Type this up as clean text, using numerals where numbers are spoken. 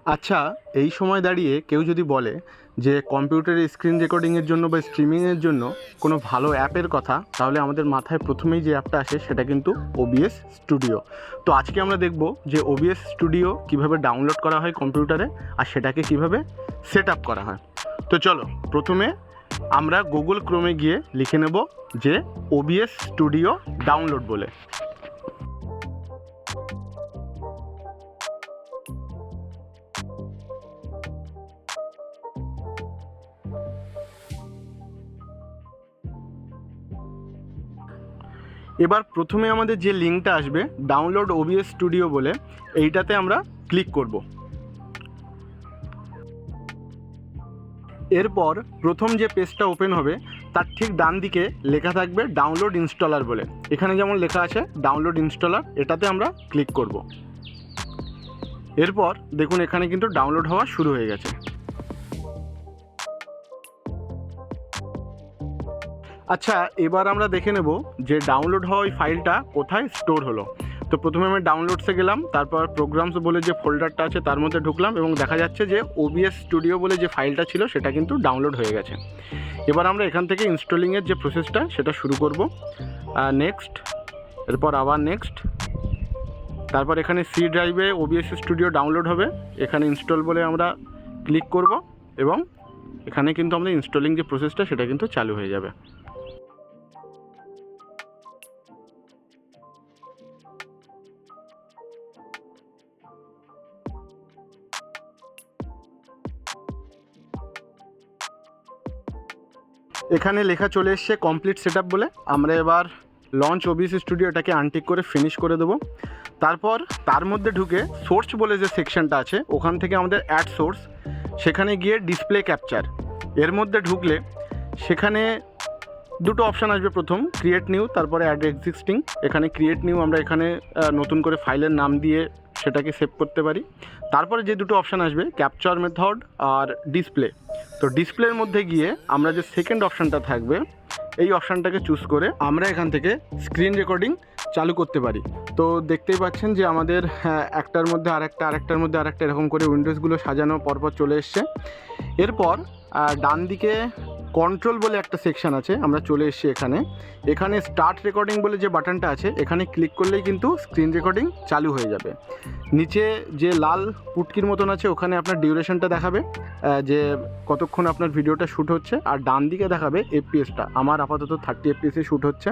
আচ্ছা, এই সময় দাঁড়িয়ে কেউ যদি বলে যে কম্পিউটারে স্ক্রিন রেকর্ডিংয়ের জন্য বা স্ট্রিমিংয়ের জন্য কোনো ভালো অ্যাপের কথা, তাহলে আমাদের মাথায় প্রথমেই যে অ্যাপটা আসে সেটা কিন্তু OBS স্টুডিও। তো আজকে আমরা দেখব যে OBS স্টুডিও কীভাবে ডাউনলোড করা হয় কম্পিউটারে আর সেটাকে কীভাবে সেট আপ করা হয়। তো চলো, প্রথমে আমরা গুগল ক্রোমে গিয়ে লিখে নেব যে OBS স্টুডিও ডাউনলোড বলে। এবার প্রথমে আমাদের যে লিঙ্কটা আসবে ডাউনলোড OBS স্টুডিও বলে, এইটাতে আমরা ক্লিক করব। এরপর প্রথম যে পেজটা ওপেন হবে তার ঠিক ডান দিকে লেখা থাকবে ডাউনলোড ইনস্টলার বলে। এখানে যেমন লেখা আছে ডাউনলোড ইনস্টলার, এটাতে আমরা ক্লিক করব। এরপর দেখুন এখানে কিন্তু ডাউনলোড হওয়া শুরু হয়ে গেছে। আচ্ছা, এবার আমরা দেখে নেব যে ডাউনলোড হওয়া ওই ফাইলটা কোথায় স্টোর হলো। তো প্রথমে আমি ডাউনলোডসে গেলাম, তারপর প্রোগ্রামস বলে যে ফোল্ডারটা আছে তার মধ্যে ঢুকলাম এবং দেখা যাচ্ছে যে OBS স্টুডিও বলে যে ফাইলটা ছিল সেটা কিন্তু ডাউনলোড হয়ে গেছে। এবার আমরা এখান থেকে ইনস্টলিংয়ের যে প্রসেসটা সেটা শুরু করব। নেক্সট, এরপর আবার নেক্সট, তারপর এখানে সি ড্রাইভে OBS স্টুডিও ডাউনলোড হবে, এখানে ইনস্টল বলে আমরা ক্লিক করব এবং এখানে কিন্তু আমাদের ইনস্টলিং যে প্রসেসটা সেটা কিন্তু চালু হয়ে যাবে। এখানে লেখা চলে এসছে কমপ্লিট সেটআপ বলে। আমরা এবার লঞ্চ OBS স্টুডিওটাকে আনটিক করে ফিনিশ করে দেবো। তারপর তার মধ্যে ঢুকে সোর্স বলে যে সেকশনটা আছে ওখান থেকে আমাদের অ্যাড সোর্স, সেখানে গিয়ে ডিসপ্লে ক্যাপচার, এর মধ্যে ঢুকলে সেখানে দুটো অপশান আসবে। প্রথম ক্রিয়েট নিউ, তারপরে অ্যাড এক্সিস্টিং। এখানে ক্রিয়েট নিউ আমরা এখানে নতুন করে ফাইলের নাম দিয়ে সেটাকে সেভ করতে পারি। তারপরে যে দুটো অপশান আসবে ক্যাপচার মেথড আর ডিসপ্লে, তো ডিসপ্লের মধ্যে গিয়ে আমরা যে সেকেন্ড অপশানটা থাকবে এই অপশানটাকে চুজ করে আমরা এখান থেকে স্ক্রিন রেকর্ডিং চালু করতে পারি। তো দেখতেই পাচ্ছেন যে আমাদের একটার মধ্যে আরেকটার মধ্যে আরেকটা এরকম করে উইন্ডোজগুলো সাজানো পরপর চলে এসছে। এরপর ডান দিকে কন্ট্রোল বলে একটা সেকশন আছে, আমরা চলে এসেছি এখানে। এখানে স্টার্ট রেকর্ডিং বলে যে বাটনটা আছে এখানে ক্লিক করলেই কিন্তু স্ক্রিন রেকর্ডিং চালু হয়ে যাবে। নিচে যে লাল পুটকির মতন আছে ওখানে আপনার ডিউরেশনটা দেখাবে যে কতক্ষণ আপনার ভিডিওটা শ্যুট হচ্ছে, আর ডান দিকে দেখাবে FPSটা। আমার আপাতত 30 FPS শ্যুট হচ্ছে।